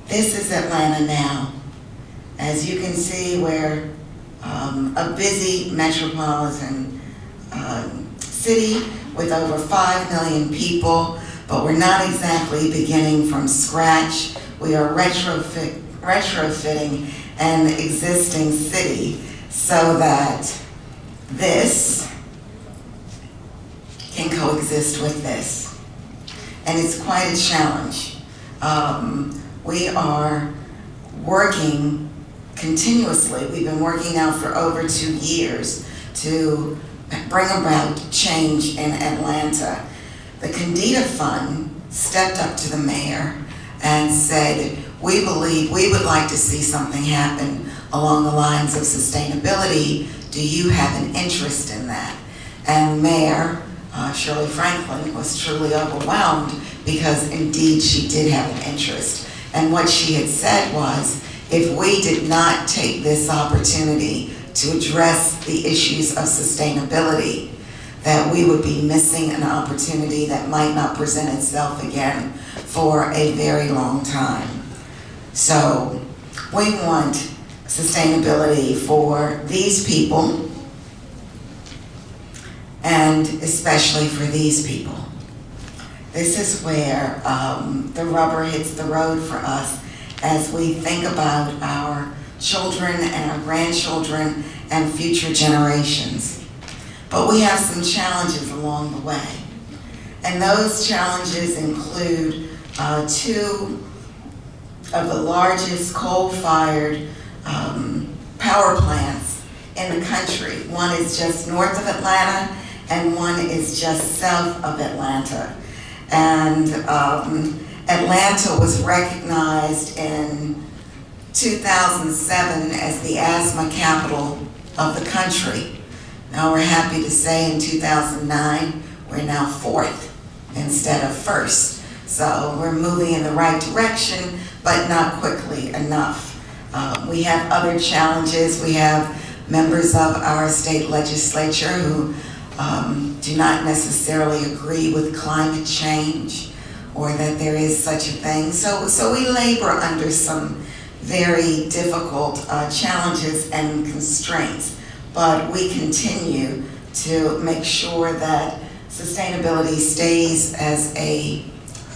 This is Atlanta now. As you can see, we're a busy metropolitan city with over 5 million people, but we're not exactly beginning from scratch. We are retrofitting an existing city so that this can coexist with this. And it's quite a challenge. We are working continuously. We've been working now for over 2 years to bring about change in Atlanta. The Condita Fund stepped up to the mayor and said, we believe we would like to see something happen along the lines of sustainability. Do you have an interest in that? And Mayor Shirley Franklin was truly overwhelmed because indeed she did have an interest. And what she had said was, if we did not take this opportunity to address the issues of sustainability, that we would be missing an opportunity that might not present itself again for a very long time. So we want sustainability for these people and especially for these people. This is where the rubber hits the road for us as we think about our children and our grandchildren and future generations. But we have some challenges along the way. And those challenges include 2 of the largest coal-fired power plants in the country. One is just north of Atlanta and one is just south of Atlanta. And Atlanta was recognized in 2007 as the asthma capital of the country. Now we're happy to say in 2009, we're now 4th instead of 1st. So we're moving in the right direction, but not quickly enough. We have other challenges. We have members of our state legislature who do not necessarily agree with climate change or that there is such a thing. So we labor under some very difficult challenges and constraints, but we continue to make sure that sustainability stays as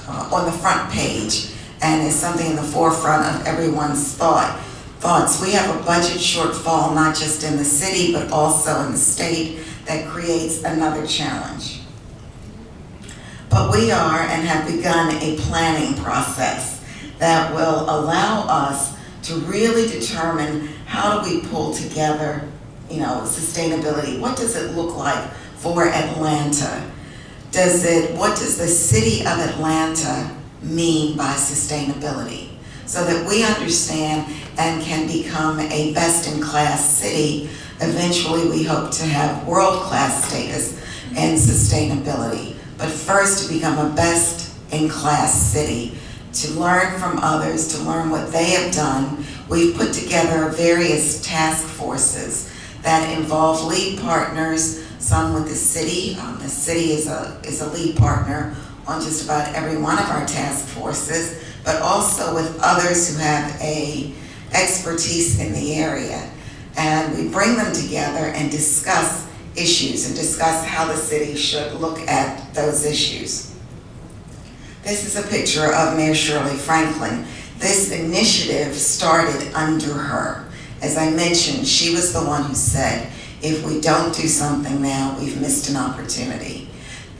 on the front page and is something in the forefront of everyone's thoughts. We have a budget shortfall, not just in the city, but also in the state, that creates another challenge. But we are and have begun a planning process that will allow us to really determine how do we pull together, sustainability. What does it look like for Atlanta? What does the city of Atlanta mean by sustainability? So that we understand and can become a best-in-class city. Eventually, we hope to have world-class status in sustainability. But first, to become a best-in-class city, to learn from others, to learn what they have done. We've put together various task forces that involve lead partners, some with the city. The city is a lead partner on just about every one of our task forces, but also with others who have a expertise in the area. And we bring them together and discuss issues and discuss how the city should look at those issues. This is a picture of Mayor Shirley Franklin. This initiative started under her. As I mentioned, she was the one who said, if we don't do something now, we've missed an opportunity.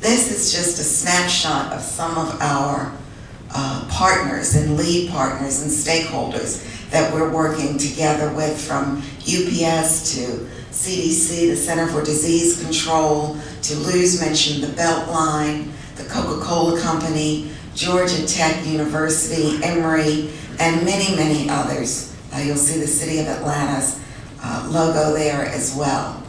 This is just a snapshot of some of our partners and lead partners and stakeholders that we're working together with, from UPS to CDC, the Center for Disease Control, to Lou's mentioned the Beltline, the Coca-Cola Company, Georgia Tech University, Emory, and many, many others. You'll see the City of Atlanta's logo there as well.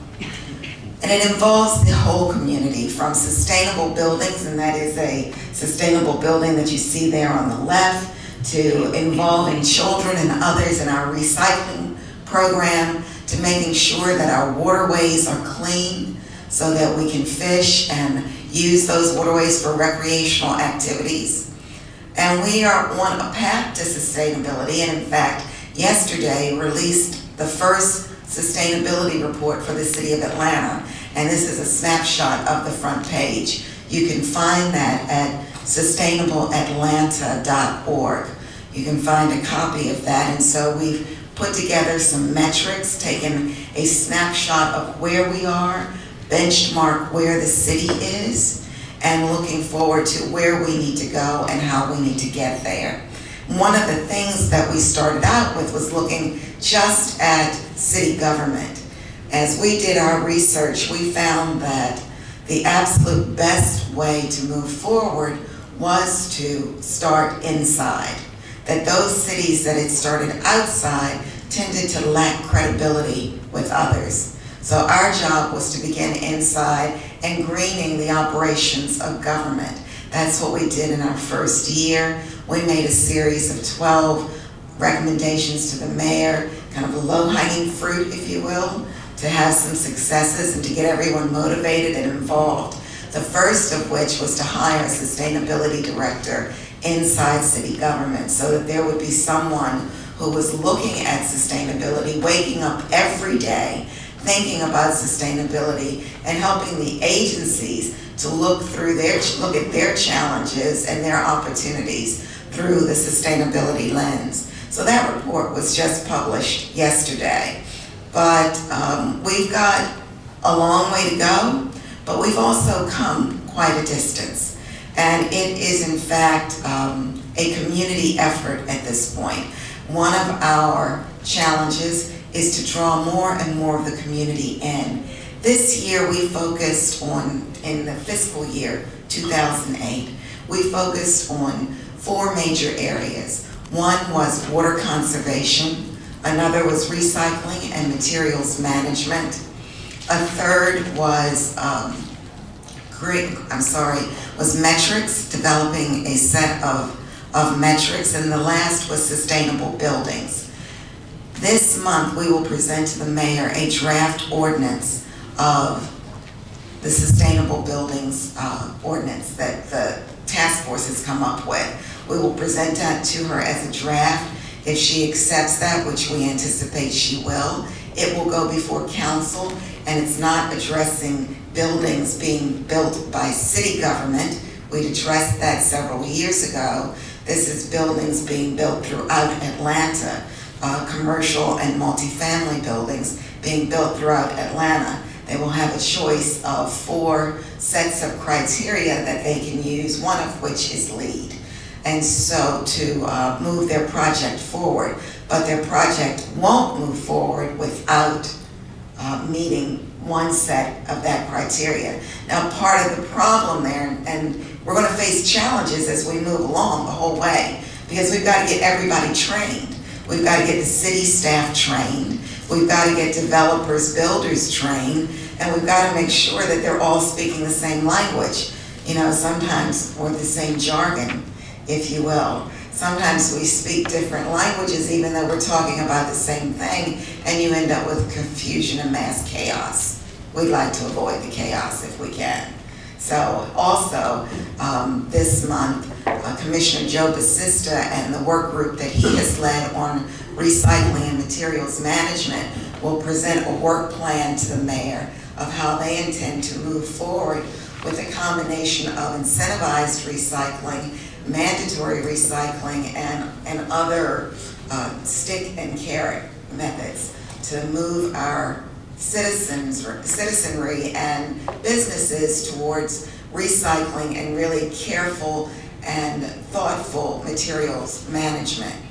And it involves the whole community, from sustainable buildings, and that is a sustainable building that you see there on the left, to involving children and others in our recycling program, to making sure that our waterways are clean so that we can fish and use those waterways for recreational activities. And we are on a path to sustainability, and in fact, yesterday released the first sustainability report for the city of Atlanta, and this is a snapshot of the front page. You can find that at sustainableatlanta.org. You can find a copy of that, and so we've put together some metrics, taken a snapshot of where we are, benchmark where the city is, and looking forward to where we need to go and how we need to get there. One of the things that we started out with was looking just at city government. As we did our research, we found that the absolute best way to move forward was to start inside. That those cities that had started outside tended to lack credibility with others. So our job was to begin inside and greening the operations of government. That's what we did in our first year. We made a series of 12 recommendations to the mayor, kind of a low-hanging fruit, if you will, to have some successes and to get everyone motivated and involved. The first of which was to hire a sustainability director inside city government so that there would be someone who was looking at sustainability, waking up every day, thinking about sustainability, and helping the agencies to look at their challenges and their opportunities through the sustainability lens. So that report was just published yesterday. But we've got a long way to go, but we've also come quite a distance. And it is in fact a community effort at this point. One of our challenges is to draw more and more of the community in. This year we focused on, in the fiscal year 2008, we focused on 4 major areas. One was water conservation, another was recycling and materials management, a third was metrics, developing a set of metrics, and the last was sustainable buildings. This month we will present to the mayor a draft ordinance of the sustainable buildings ordinance that the task force has come up with. We will present that to her as a draft. If she accepts that, which we anticipate she will, it will go before council, and it's not addressing buildings being built by city government. We'd addressed that several years ago. This is buildings being built throughout Atlanta, commercial and multifamily buildings being built throughout Atlanta. They will have a choice of 4 sets of criteria that they can use, one of which is LEED. And so to move their project forward, but their project won't move forward without meeting one set of that criteria. Now, part of the problem there, and we're going to face challenges as we move along the whole way, because we've got to get everybody trained. We've got to get the city staff trained. We've got to get developers, builders trained, and we've got to make sure that they're all speaking the same language. You know, sometimes, or the same jargon, if you will. Sometimes we speak different languages even though we're talking about the same thing, and you end up with confusion and mass chaos. We'd like to avoid the chaos if we can. So also, this month, Commissioner Joe Basista and the work group that he has led on recycling and materials management will present a work plan to the mayor of how they intend to move forward with a combination of incentivized recycling, mandatory recycling, and other stick and carrot methods to move our citizenry and businesses towards recycling and really careful and thoughtful materials management.